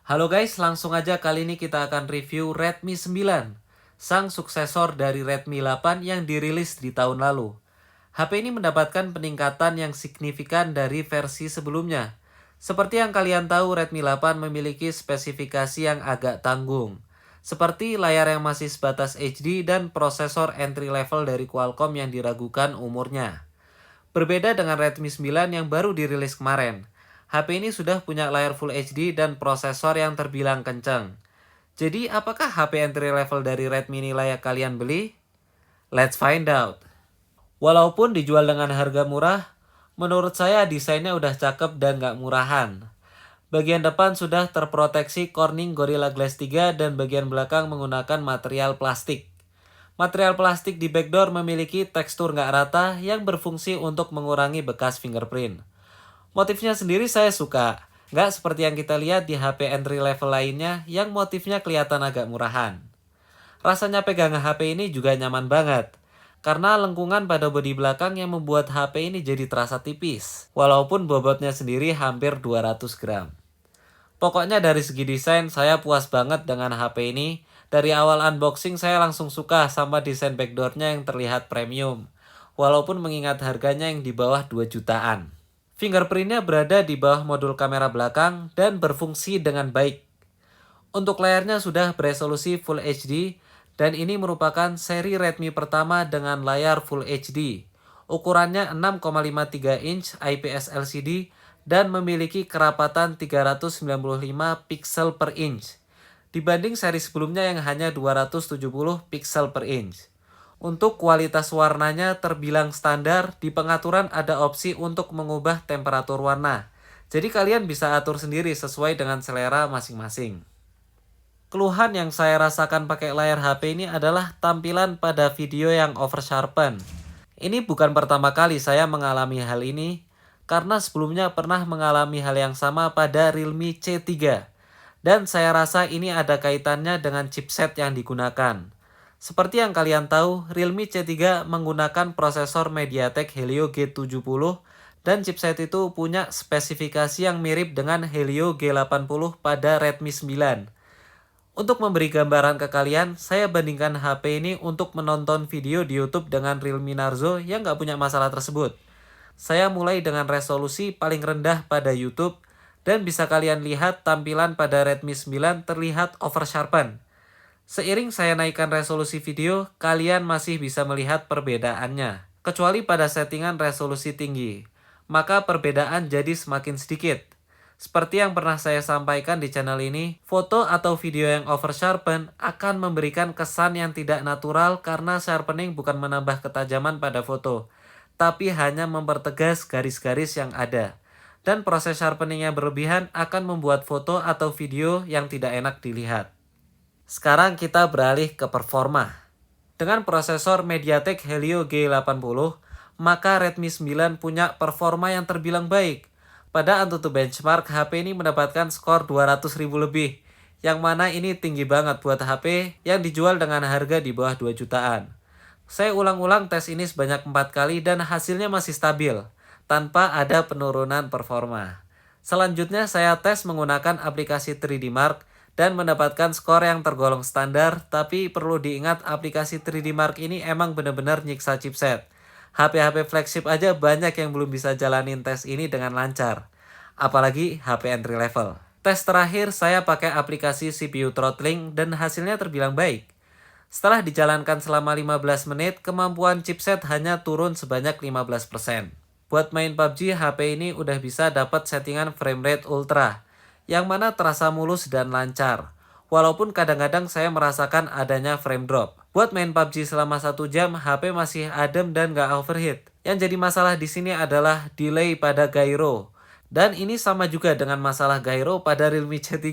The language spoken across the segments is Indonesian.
Halo guys, langsung aja kali ini kita akan review Redmi 9, sang suksesor dari Redmi 8 yang dirilis di tahun lalu. HP ini mendapatkan peningkatan yang signifikan dari versi sebelumnya. Seperti yang kalian tahu, Redmi 8 memiliki spesifikasi yang agak tanggung, seperti layar yang masih sebatas HD dan prosesor entry level dari Qualcomm yang diragukan umurnya. Berbeda dengan Redmi 9 yang baru dirilis kemarin, HP ini sudah punya layar Full HD dan prosesor yang terbilang kencang. Jadi, apakah HP entry level dari Redmi ini layak kalian beli? Let's find out. Walaupun dijual dengan harga murah, menurut saya desainnya udah cakep dan gak murahan. Bagian depan sudah terproteksi Corning Gorilla Glass 3 dan bagian belakang menggunakan material plastik. Material plastik di backdoor memiliki tekstur nggak rata yang berfungsi untuk mengurangi bekas fingerprint. Motifnya sendiri saya suka, nggak seperti yang kita lihat di HP entry level lainnya yang motifnya kelihatan agak murahan. Rasanya pegang HP ini juga nyaman banget, karena lengkungan pada bodi belakang yang membuat HP ini jadi terasa tipis, walaupun bobotnya sendiri hampir 200 gram. Pokoknya dari segi desain saya puas banget dengan HP ini. Dari awal unboxing saya langsung suka sama desain backdoornya yang terlihat premium. Walaupun mengingat harganya yang di bawah 2 jutaan. Fingerprintnya berada di bawah modul kamera belakang dan berfungsi dengan baik. Untuk layarnya sudah beresolusi Full HD dan ini merupakan seri Redmi pertama dengan layar Full HD. Ukurannya 6,53 inch IPS LCD dan memiliki kerapatan 395 pixel per inch dibanding seri sebelumnya yang hanya 270 pixel per inch. Untuk kualitas warnanya terbilang standar, di pengaturan ada opsi untuk mengubah temperatur warna. Jadi kalian bisa atur sendiri sesuai dengan selera masing-masing. Keluhan yang saya rasakan pakai layar HP ini adalah tampilan pada video yang oversharpen. Ini bukan pertama kali saya mengalami hal ini, karena sebelumnya pernah mengalami hal yang sama pada Realme C3. Dan saya rasa ini ada kaitannya dengan chipset yang digunakan. Seperti yang kalian tahu, Realme C3 menggunakan prosesor MediaTek Helio G70 dan chipset itu punya spesifikasi yang mirip dengan Helio G80 pada Redmi 9. Untuk memberi gambaran ke kalian, saya bandingkan HP ini untuk menonton video di YouTube dengan Realme Narzo yang nggak punya masalah tersebut. Saya mulai dengan resolusi paling rendah pada YouTube dan bisa kalian lihat tampilan pada Redmi 9 terlihat oversharpen. Seiring saya naikkan resolusi video, kalian masih bisa melihat perbedaannya. Kecuali pada settingan resolusi tinggi, maka perbedaan jadi semakin sedikit. Seperti yang pernah saya sampaikan di channel ini, foto atau video yang oversharpen akan memberikan kesan yang tidak natural karena sharpening bukan menambah ketajaman pada foto, tapi hanya mempertegas garis-garis yang ada. Dan proses sharpening yang berlebihan akan membuat foto atau video yang tidak enak dilihat. Sekarang kita beralih ke performa. Dengan prosesor MediaTek Helio G80, maka Redmi 9 punya performa yang terbilang baik. Pada AnTuTu benchmark, HP ini mendapatkan skor 200.000 lebih, yang mana ini tinggi banget buat HP yang dijual dengan harga di bawah 2 jutaan. Saya ulang-ulang tes ini sebanyak 4 kali dan hasilnya masih stabil, tanpa ada penurunan performa. Selanjutnya saya tes menggunakan aplikasi 3D Mark dan mendapatkan skor yang tergolong standar, tapi perlu diingat aplikasi 3D Mark ini emang benar-benar nyiksa chipset. HP-HP flagship aja banyak yang belum bisa jalanin tes ini dengan lancar, apalagi HP entry level. Tes terakhir saya pakai aplikasi CPU throttling dan hasilnya terbilang baik. Setelah dijalankan selama 15 menit, kemampuan chipset hanya turun sebanyak 15%. Buat main PUBG, HP ini udah bisa dapat settingan frame rate ultra, yang mana terasa mulus dan lancar. Walaupun kadang-kadang saya merasakan adanya frame drop. Buat main PUBG selama 1 jam, HP masih adem dan gak overheat. Yang jadi masalah di sini adalah delay pada gyro. Dan ini sama juga dengan masalah gyro pada Realme C3.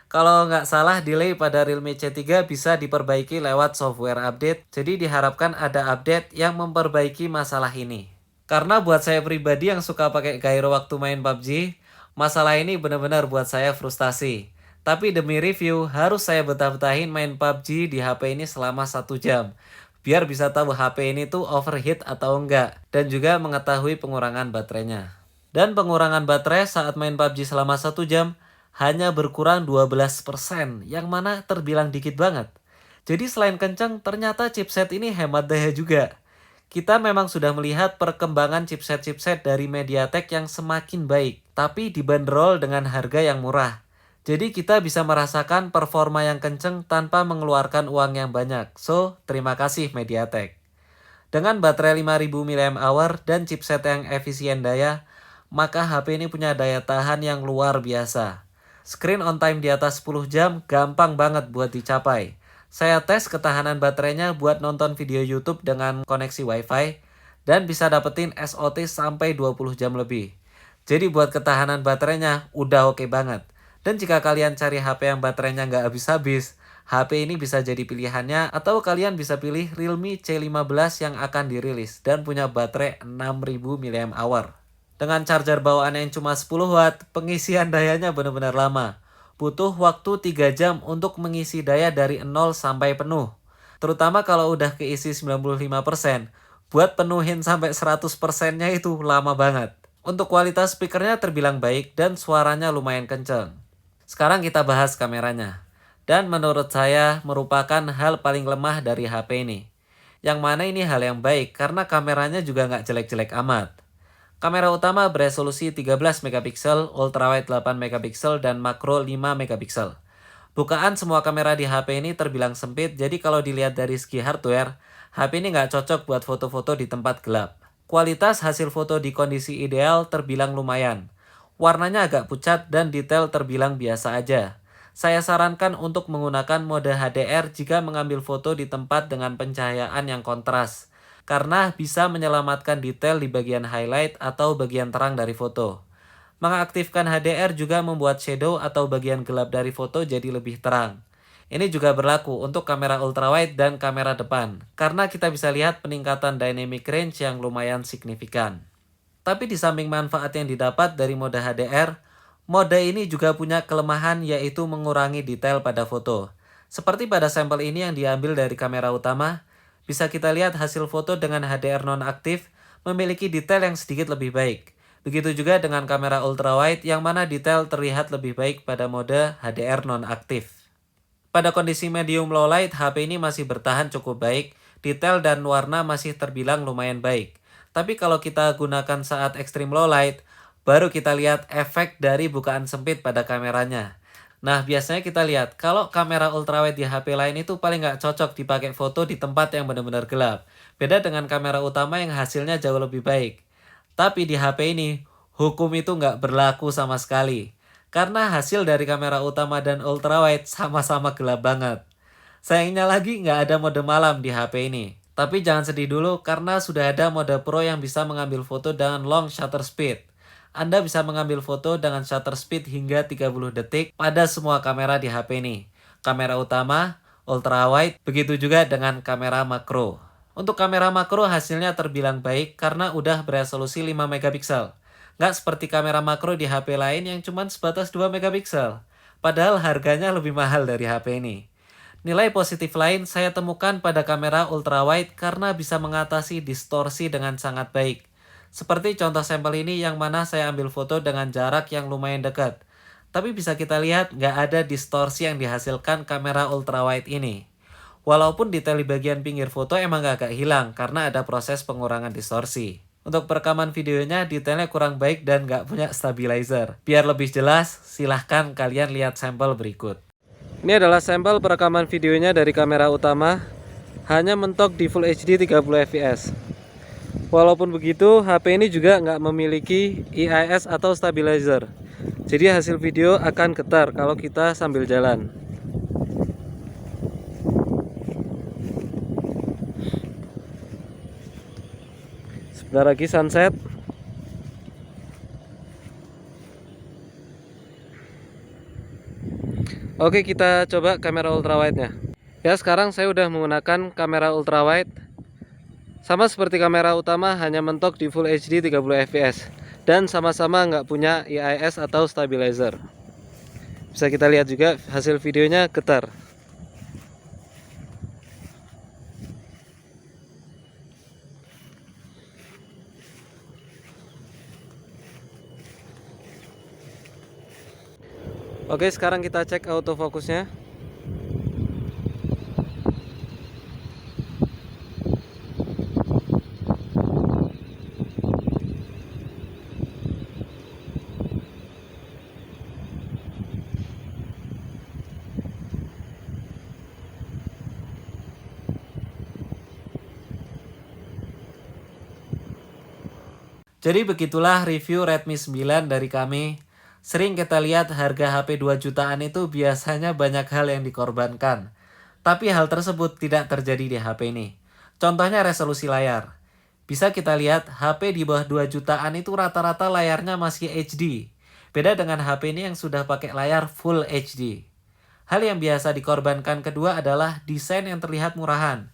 Kalau nggak salah, delay pada Realme C3 bisa diperbaiki lewat software update. Jadi diharapkan ada update yang memperbaiki masalah ini. Karena buat saya pribadi yang suka pakai gyro waktu main PUBG, masalah ini benar-benar buat saya frustasi. Tapi demi review, harus saya betah-betahin main PUBG di HP ini selama 1 jam. Biar bisa tahu HP ini tuh overheat atau enggak. Dan juga mengetahui pengurangan baterainya. Dan pengurangan baterai saat main PUBG selama 1 jam, hanya berkurang 12%, yang mana terbilang dikit banget. Jadi selain kencang, ternyata chipset ini hemat daya juga. Kita memang sudah melihat perkembangan chipset-chipset dari MediaTek yang semakin baik, tapi dibanderol dengan harga yang murah. Jadi kita bisa merasakan performa yang kenceng tanpa mengeluarkan uang yang banyak. So, terima kasih MediaTek. Dengan baterai 5000 mAh dan chipset yang efisien daya, maka HP ini punya daya tahan yang luar biasa. Screen on time di atas 10 jam gampang banget buat dicapai. Saya tes ketahanan baterainya buat nonton video YouTube dengan koneksi WiFi dan bisa dapetin SOT sampai 20 jam lebih. Jadi buat ketahanan baterainya udah oke banget. Dan jika kalian cari HP yang baterainya nggak habis-habis, HP ini bisa jadi pilihannya atau kalian bisa pilih Realme C15 yang akan dirilis dan punya baterai 6000 mAh. Dengan charger bawaan yang cuma 10 watt, pengisian dayanya benar-benar lama. Butuh waktu 3 jam untuk mengisi daya dari 0 sampai penuh. Terutama kalau udah keisi 95%, buat penuhin sampai 100%-nya itu lama banget. Untuk kualitas speakernya terbilang baik dan suaranya lumayan kenceng. Sekarang kita bahas kameranya. Dan menurut saya merupakan hal paling lemah dari HP ini. Yang mana ini hal yang baik karena kameranya juga nggak jelek-jelek amat. Kamera utama beresolusi 13 megapiksel, ultrawide 8 megapiksel, dan makro 5 megapiksel. Bukaan semua kamera di HP ini terbilang sempit, jadi kalau dilihat dari segi hardware, HP ini nggak cocok buat foto-foto di tempat gelap. Kualitas hasil foto di kondisi ideal terbilang lumayan. Warnanya agak pucat dan detail terbilang biasa aja. Saya sarankan untuk menggunakan mode HDR jika mengambil foto di tempat dengan pencahayaan yang kontras, karena bisa menyelamatkan detail di bagian highlight atau bagian terang dari foto. Mengaktifkan HDR juga membuat shadow atau bagian gelap dari foto jadi lebih terang. Ini juga berlaku untuk kamera ultrawide dan kamera depan, karena kita bisa lihat peningkatan dynamic range yang lumayan signifikan. Tapi di samping manfaat yang didapat dari mode HDR, mode ini juga punya kelemahan yaitu mengurangi detail pada foto. Seperti pada sampel ini yang diambil dari kamera utama, bisa kita lihat hasil foto dengan HDR nonaktif memiliki detail yang sedikit lebih baik. Begitu juga dengan kamera ultrawide yang mana detail terlihat lebih baik pada mode HDR nonaktif. Pada kondisi medium low light, HP ini masih bertahan cukup baik, detail dan warna masih terbilang lumayan baik. Tapi kalau kita gunakan saat extreme low light, baru kita lihat efek dari bukaan sempit pada kameranya. Nah, biasanya kita lihat, kalau kamera ultrawide di HP lain itu paling nggak cocok dipakai foto di tempat yang benar-benar gelap. Beda dengan kamera utama yang hasilnya jauh lebih baik. Tapi di HP ini, hukum itu nggak berlaku sama sekali. Karena hasil dari kamera utama dan ultrawide sama-sama gelap banget. Sayangnya lagi nggak ada mode malam di HP ini. Tapi jangan sedih dulu karena sudah ada mode Pro yang bisa mengambil foto dengan long shutter speed. Anda bisa mengambil foto dengan shutter speed hingga 30 detik pada semua kamera di HP ini. Kamera utama, ultrawide, begitu juga dengan kamera makro. Untuk kamera makro hasilnya terbilang baik karena udah beresolusi 5 megapiksel. Nggak seperti kamera makro di HP lain yang cuma sebatas 2 megapiksel. Padahal harganya lebih mahal dari HP ini. Nilai positif lain saya temukan pada kamera ultrawide karena bisa mengatasi distorsi dengan sangat baik. Seperti contoh sampel ini yang mana saya ambil foto dengan jarak yang lumayan dekat. Tapi bisa kita lihat nggak ada distorsi yang dihasilkan kamera ultrawide ini. Walaupun detail di bagian pinggir foto emang agak hilang karena ada proses pengurangan distorsi. Untuk perekaman videonya detailnya kurang baik dan nggak punya stabilizer. Biar lebih jelas, silahkan kalian lihat sampel berikut. Ini adalah sampel perekaman videonya dari kamera utama, hanya mentok di Full HD 30 fps. Walaupun begitu, HP ini juga nggak memiliki IIS atau stabilizer. Jadi hasil video akan getar kalau kita sambil jalan. Sebentar lagi sunset. Oke, kita coba kamera ultrawide-nya. Ya, sekarang saya udah menggunakan kamera ultrawide. Sama seperti kamera utama, hanya mentok di Full HD 30 fps. Dan sama-sama nggak punya IIS atau stabilizer. Bisa kita lihat juga hasil videonya getar. Oke, sekarang kita cek autofokusnya. Jadi begitulah review Redmi 9 dari kami. Sering kita lihat harga HP 2 jutaan itu biasanya banyak hal yang dikorbankan. Tapi hal tersebut tidak terjadi di HP ini. Contohnya resolusi layar. Bisa kita lihat HP di bawah 2 jutaan itu rata-rata layarnya masih HD. Beda dengan HP ini yang sudah pakai layar Full HD. Hal yang biasa dikorbankan kedua adalah desain yang terlihat murahan.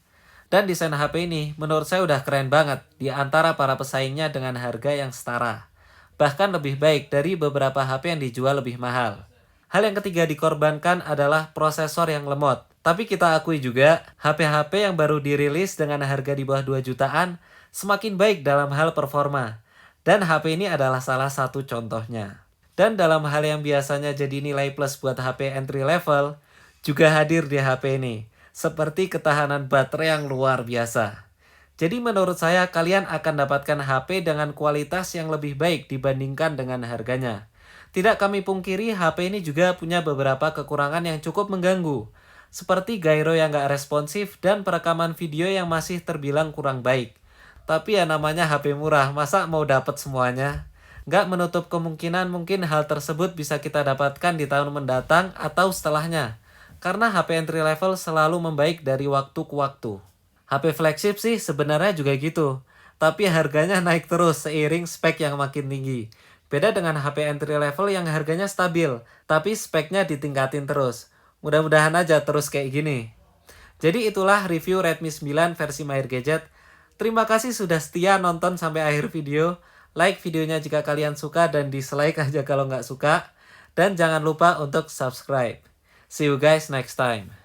Dan desain HP ini menurut saya udah keren banget di antara para pesaingnya dengan harga yang setara. Bahkan lebih baik dari beberapa HP yang dijual lebih mahal. Hal yang ketiga dikorbankan adalah prosesor yang lemot. Tapi kita akui juga, HP-HP yang baru dirilis dengan harga di bawah 2 jutaan semakin baik dalam hal performa. Dan HP ini adalah salah satu contohnya. Dan dalam hal yang biasanya jadi nilai plus buat HP entry level, juga hadir di HP ini. Seperti ketahanan baterai yang luar biasa. Jadi menurut saya kalian akan dapatkan HP dengan kualitas yang lebih baik dibandingkan dengan harganya. Tidak kami pungkiri HP ini juga punya beberapa kekurangan yang cukup mengganggu. Seperti gyro yang gak responsif dan perekaman video yang masih terbilang kurang baik. Tapi ya namanya HP murah, masa mau dapat semuanya? Gak menutup kemungkinan mungkin hal tersebut bisa kita dapatkan di tahun mendatang atau setelahnya. Karena HP entry level selalu membaik dari waktu ke waktu. HP flagship sih sebenarnya juga gitu. Tapi harganya naik terus seiring spek yang makin tinggi. Beda dengan HP entry level yang harganya stabil, tapi speknya ditingkatin terus. Mudah-mudahan aja terus kayak gini. Jadi itulah review Redmi 9 versi Mahir Gadget. Terima kasih sudah setia nonton sampai akhir video. Like videonya jika kalian suka dan dislike aja kalau nggak suka. Dan jangan lupa untuk subscribe. See you guys next time.